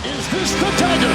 Is this the dagger?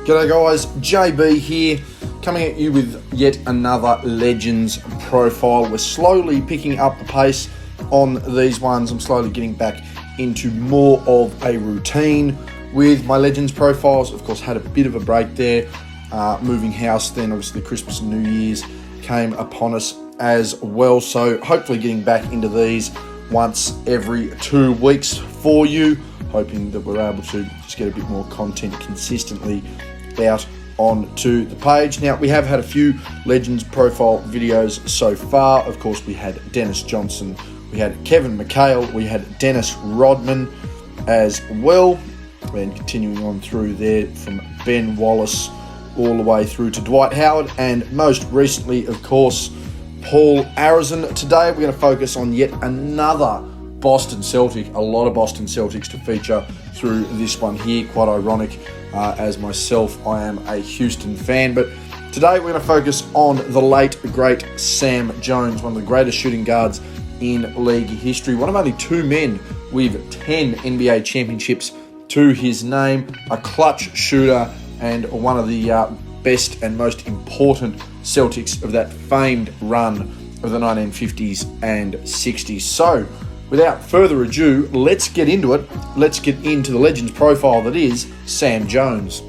G'day guys, JB here, coming at you with yet another Legends profile. We're slowly picking up the pace on these ones. I'm slowly getting back into more of a routine with my Legends profiles. Of course, had a bit of a break there, moving house, then obviously Christmas and New Year's came upon us as well. So hopefully getting back into these once every 2 weeks for you, hoping that we're able to just get a bit more content consistently out onto the page. Now, we have had a few Legends profile videos so far. Of course, we had Dennis Johnson, we had Kevin McHale, we had Dennis Rodman as well, and continuing on through there from Ben Wallace all the way through to Dwight Howard, and most recently, of course, Paul Arizin. Today, we're going to focus on yet another Boston Celtic. A lot of Boston Celtics to feature through this one here. Quite ironic, as myself, I am a Houston fan. But today we're going to focus on the late, great Sam Jones, one of the greatest shooting guards in league history. One of only two men with 10 NBA championships to his name. A clutch shooter and one of the best and most important Celtics of that famed run of the 1950s and 60s. So, without further ado, let's get into it. Let's get into the Legends profile that is Sam Jones.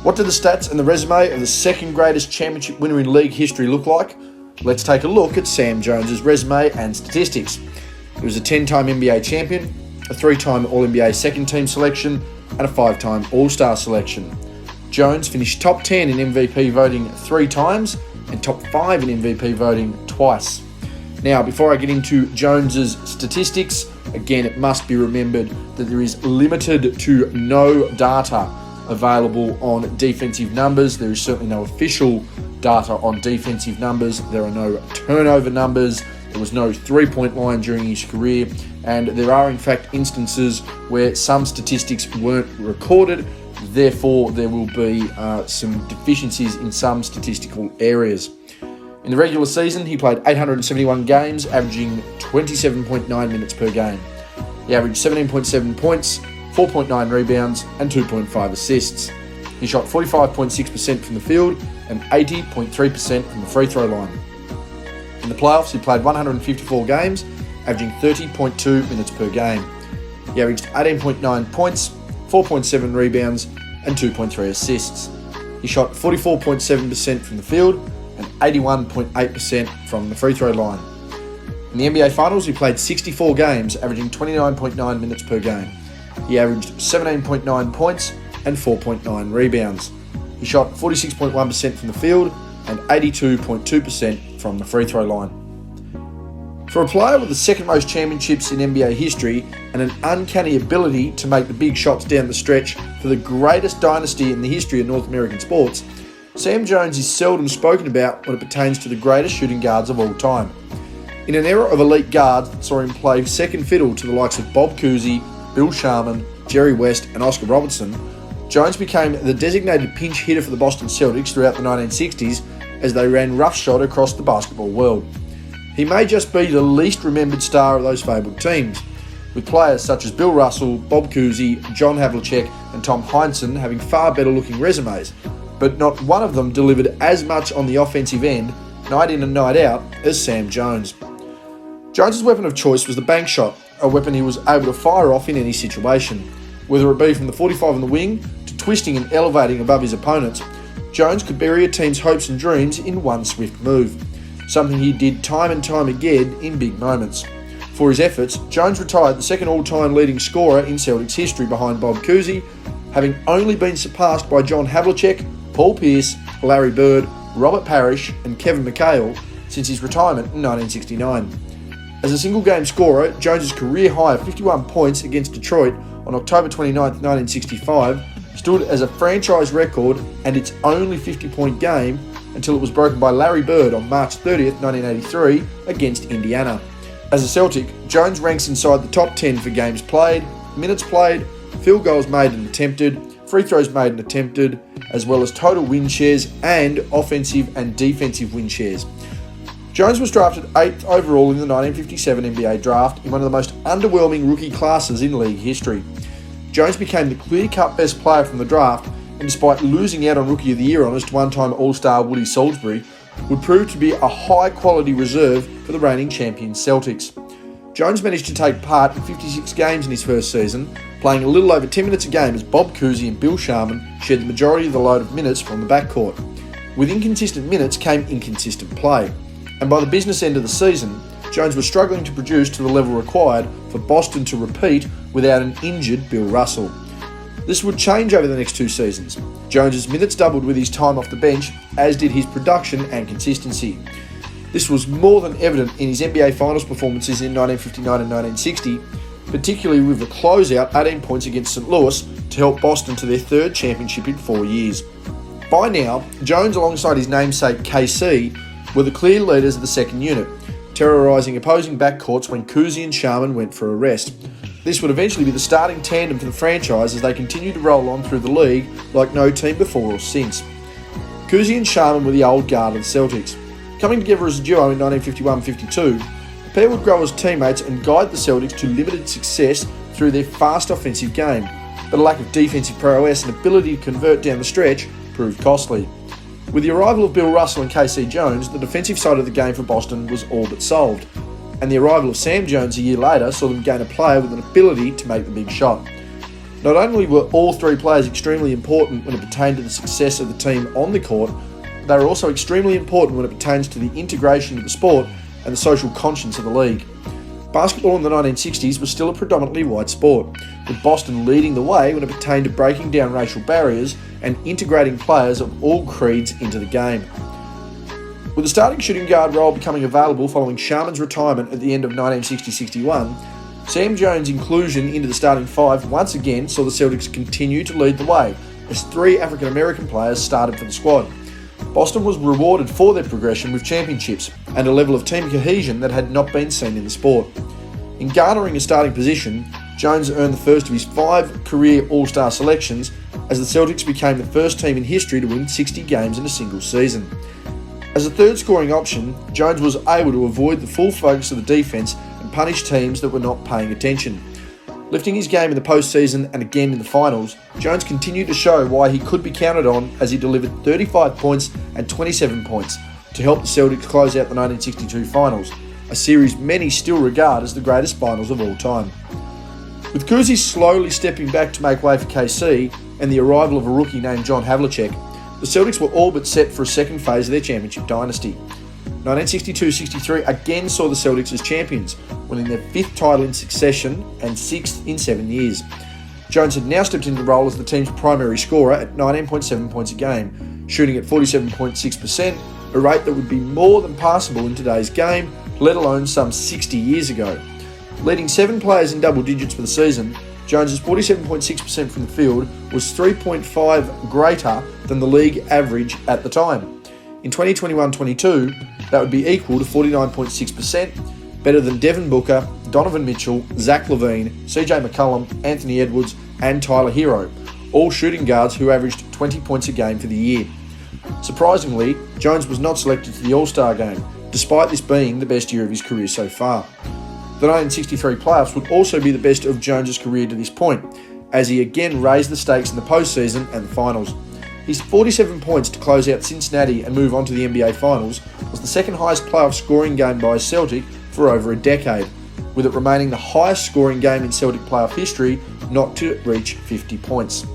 What do the stats and the resume of the second greatest championship winner in league history look like? Let's take a look at Sam Jones' resume and statistics. He was a 10-time NBA champion, a 3-time All-NBA second-team selection, and a 5-time All-Star selection. Jones finished top 10 in MVP voting 3 times and top 5 in MVP voting twice. Now, before I get into Jones's statistics, again, it must be remembered that there is limited to no data available on defensive numbers. There is certainly no official data on defensive numbers. There are no turnover numbers. There was no three-point line during his career. And there are, in fact, instances where some statistics weren't recorded. Therefore, there will be some deficiencies in some statistical areas. In the regular season, he played 871 games, averaging 27.9 minutes per game. He averaged 17.7 points, 4.9 rebounds, and 2.5 assists. He shot 45.6% from the field and 80.3% from the free throw line. In the playoffs, he played 154 games, averaging 30.2 minutes per game. He averaged 18.9 points, 4.7 rebounds, and 2.3 assists. He shot 44.7% from the field and 81.8% from the free throw line. In the NBA Finals, he played 64 games, averaging 29.9 minutes per game. He averaged 17.9 points and 4.9 rebounds. He shot 46.1% from the field and 82.2% from the free throw line. For a player with the second most championships in NBA history and an uncanny ability to make the big shots down the stretch for the greatest dynasty in the history of North American sports, Sam Jones is seldom spoken about when it pertains to the greatest shooting guards of all time. In an era of elite guards that saw him play second fiddle to the likes of Bob Cousy, Bill Sharman, Jerry West, and Oscar Robertson, Jones became the designated pinch hitter for the Boston Celtics throughout the 1960s as they ran roughshod across the basketball world. He may just be the least remembered star of those fabled teams, with players such as Bill Russell, Bob Cousy, John Havlicek, and Tom Heinsohn having far better looking resumes, but not one of them delivered as much on the offensive end, night in and night out, as Sam Jones. Jones's weapon of choice was the bank shot, a weapon he was able to fire off in any situation. Whether it be from the 45 on the wing to twisting and elevating above his opponents, Jones could bury a team's hopes and dreams in one swift move, something he did time and time again in big moments. For his efforts, Jones retired the second all-time leading scorer in Celtics history behind Bob Cousy, having only been surpassed by John Havlicek, Paul Pierce, Larry Bird, Robert Parrish, and Kevin McHale since his retirement in 1969. As a single-game scorer, Jones's career high of 51 points against Detroit on October 29, 1965, stood as a franchise record and its only 50-point game until it was broken by Larry Bird on March 30, 1983 against Indiana. As a Celtic, Jones ranks inside the top 10 for games played, minutes played, field goals made and attempted, free throws made and attempted, as well as total win shares and offensive and defensive win shares. Jones was drafted 8th overall in the 1957 NBA draft in one of the most underwhelming rookie classes in league history. Jones became the clear-cut best player from the draft, and despite losing out on Rookie of the Year honours to one-time All-Star Woody Salisbury, would prove to be a high-quality reserve for the reigning champion Celtics. Jones managed to take part in 56 games in his first season, playing a little over 10 minutes a game as Bob Cousy and Bill Sharman shared the majority of the load of minutes from the backcourt. With inconsistent minutes came inconsistent play, and by the business end of the season, Jones was struggling to produce to the level required for Boston to repeat without an injured Bill Russell. This would change over the next 2 seasons. Jones's minutes doubled with his time off the bench, as did his production and consistency. This was more than evident in his NBA Finals performances in 1959 and 1960, particularly with the closeout 18 points against St. Louis to help Boston to their 3rd championship in 4 years. By now, Jones alongside his namesake KC were the clear leaders of the second unit, terrorising opposing backcourts when Cousy and Sharman went for a rest. This would eventually be the starting tandem for the franchise as they continued to roll on through the league like no team before or since. Cousy and Sharman were the old guard of the Celtics. Coming together as a duo in 1951-52, the pair would grow as teammates and guide the Celtics to limited success through their fast offensive game, but a lack of defensive prowess and ability to convert down the stretch proved costly. With the arrival of Bill Russell and KC Jones, the defensive side of the game for Boston was all but solved, and the arrival of Sam Jones a year later saw them gain a player with an ability to make the big shot. Not only were all 3 players extremely important when it pertained to the success of the team on the court, they were also extremely important when it pertains to the integration of the sport and the social conscience of the league. Basketball in the 1960s was still a predominantly white sport, with Boston leading the way when it pertained to breaking down racial barriers and integrating players of all creeds into the game. With the starting shooting guard role becoming available following Sharman's retirement at the end of 1960-61, Sam Jones' inclusion into the starting 5 once again saw the Celtics continue to lead the way as 3 African American players started for the squad. Boston was rewarded for their progression with championships and a level of team cohesion that had not been seen in the sport. In garnering a starting position, Jones earned the first of his 5 career All-Star selections as the Celtics became the first team in history to win 60 games in a single season. As a third scoring option, Jones was able to avoid the full focus of the defense and punish teams that were not paying attention. Lifting his game in the postseason and again in the finals, Jones continued to show why he could be counted on as he delivered 35 points and 27 points to help the Celtics close out the 1962 finals, a series many still regard as the greatest finals of all time. With Cousy slowly stepping back to make way for KC and the arrival of a rookie named John Havlicek, the Celtics were all but set for a second phase of their championship dynasty. 1962-63 again saw the Celtics as champions, winning their 5th title in succession and 6th in 7 years. Jones had now stepped into the role as the team's primary scorer at 19.7 points a game, shooting at 47.6%, a rate that would be more than passable in today's game, let alone some 60 years ago. Leading 7 players in double digits for the season, Jones's 47.6% from the field was 3.5 greater than the league average at the time. In 2021-22, that would be equal to 49.6%, better than Devin Booker, Donovan Mitchell, Zach LaVine, CJ McCollum, Anthony Edwards, and Tyler Hero, all shooting guards who averaged 20 points a game for the year. Surprisingly, Jones was not selected to the All-Star game, despite this being the best year of his career so far. The 1963 playoffs would also be the best of Jones's career to this point, as he again raised the stakes in the postseason and the finals. His 47 points to close out Cincinnati and move on to the NBA Finals was the second highest playoff scoring game by a Celtic for over a decade, with it remaining the highest scoring game in Celtic playoff history not to reach 50 points.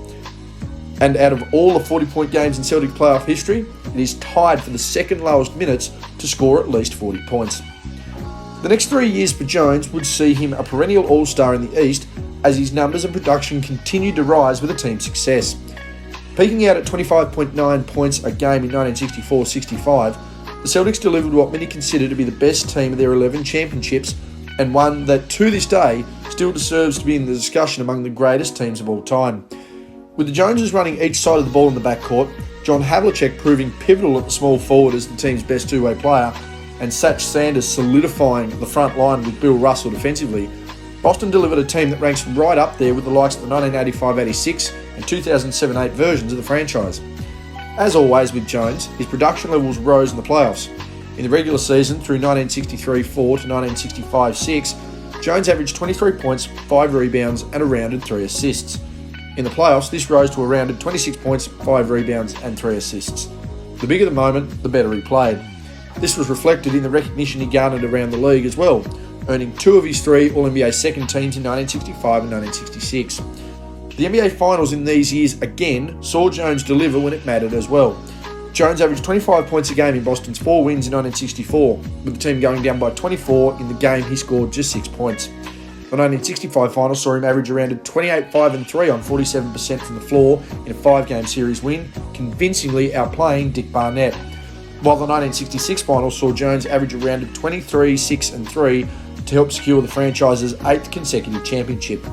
And out of all the 40-point games in Celtic playoff history, it is tied for the second lowest minutes to score at least 40 points. The next 3 years for Jones would see him a perennial All-Star in the East as his numbers and production continued to rise with the team's success. Peaking out at 25.9 points a game in 1964-65, the Celtics delivered what many consider to be the best team of their 11 championships, and one that to this day still deserves to be in the discussion among the greatest teams of all time. With the Joneses running each side of the ball in the backcourt, John Havlicek proving pivotal at the small forward as the team's best two-way player, and Satch Sanders solidifying the front line with Bill Russell defensively, Boston delivered a team that ranks right up there with the likes of the 1985-86 and 2007-8 versions of the franchise. As always with Jones, his production levels rose in the playoffs. In the regular season through 1963-4 to 1965-6, Jones averaged 23 points, 5 rebounds and a rounded 3 assists. In the playoffs, this rose to a rounded 26 points, 5 rebounds and 3 assists. The bigger the moment, the better he played. This was reflected in the recognition he garnered around the league as well, earning 2 of his 3 All-NBA second teams in 1965 and 1966. The NBA Finals in these years again saw Jones deliver when it mattered as well. Jones averaged 25 points a game in Boston's 4 wins in 1964, with the team going down by 24 in the game he scored just 6 points. The 1965 Finals saw him average around 28, 5 and 3 on 47% from the floor in a 5-game series win, convincingly outplaying Dick Barnett. While the 1966 Finals saw Jones average around 23, 6 and 3 to help secure the franchise's 8th consecutive championship.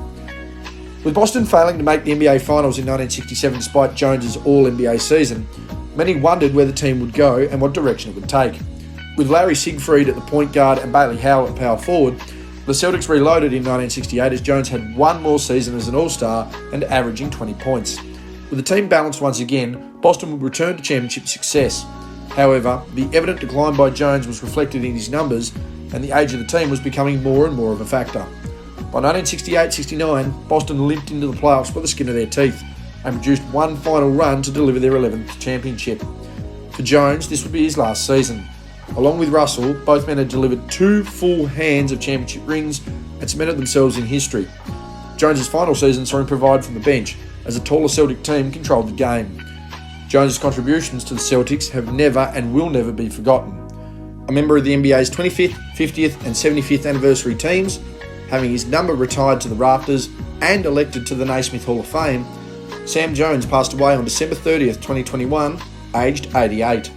With Boston failing to make the NBA Finals in 1967 despite Jones's All-NBA season, many wondered where the team would go and what direction it would take. With Larry Siegfried at the point guard and Bailey Howell at power forward, the Celtics reloaded in 1968 as Jones had one more season as an All-Star and averaging 20 points. With the team balanced once again, Boston would return to championship success. However, the evident decline by Jones was reflected in his numbers, and the age of the team was becoming more and more of a factor. By 1968-69, Boston limped into the playoffs by the skin of their teeth and produced one final run to deliver their 11th championship. For Jones, this would be his last season. Along with Russell, both men had delivered 2 full hands of championship rings and cemented themselves in history. Jones's final season saw him provide from the bench, as a taller Celtic team controlled the game. Jones's contributions to the Celtics have never and will never be forgotten. A member of the NBA's 25th, 50th and 75th anniversary teams, having his number retired to the rafters and elected to the Naismith Hall of Fame, Sam Jones passed away on December 30th, 2021, aged 88.